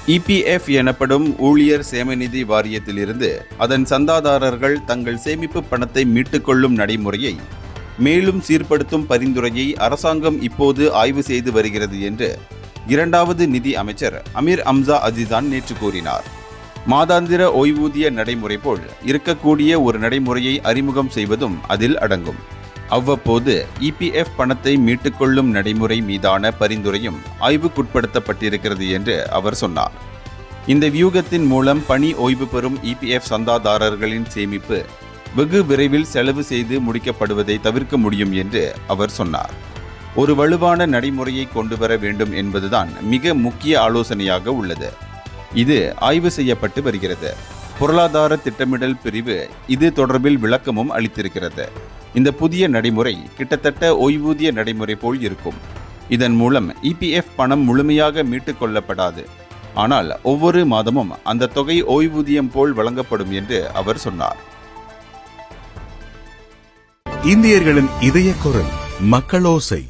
EPF எனப்படும் ஊழியர் சேமநிதி வாரியத்திலிருந்து அதன் சந்தாதாரர்கள் தங்கள் சேமிப்பு பணத்தை மீட்டுக்கொள்ளும் நடைமுறையை மேலும் சீர்படுத்தும் பரிந்துரையை அரசாங்கம் இப்போது ஆய்வு செய்து வருகிறது என்று இரண்டாவது நிதி அமைச்சர் அமீர் ஹம்சா அஜிசான் நேற்று கூறினார். மாதாந்திர ஓய்வூதிய நடைமுறை போல் இருக்கக்கூடிய ஒரு நடைமுறையை அறிமுகம் செய்வதும் அதில் அடங்கும். அவ்வப்போது இபிஎஃப் பணத்தை மீட்டுக்கொள்ளும் நடைமுறை மீதான பரிந்துரையும் ஆய்வுக்குட்படுத்தப்பட்டிருக்கிறது என்று அவர் சொன்னார். இந்த வியூகத்தின் மூலம் பணி ஓய்வு பெறும் இபிஎஃப் சந்தாதாரர்களின் சேமிப்பு வெகு விரைவில் செலவு செய்து முடிக்கப்படுவதை தவிர்க்க முடியும் என்று அவர் சொன்னார். ஒரு வலுவான நடைமுறையை கொண்டு வர வேண்டும் என்பதுதான் மிக முக்கிய ஆலோசனையாக உள்ளது. இது ஆய்வு செய்யப்பட்டு வருகிறது. பொருளாதார திட்டமிடல் பிரிவு இது தொடர்பில் விளக்கமும் அளித்திருக்கிறது. இந்த புதிய நடைமுறை கிட்டத்தட்ட ஓய்வூதிய நடைமுறை போல் இருக்கும். இதன் மூலம் இபிஎஃப் பணம் முழுமையாக மீட்டுக் கொள்ளப்படாது, ஆனால் ஒவ்வொரு மாதமும் அந்த தொகை ஓய்வூதியம் போல் வழங்கப்படும் என்று அவர் சொன்னார். இந்தியர்களின் இதய குரல் மக்களோசை.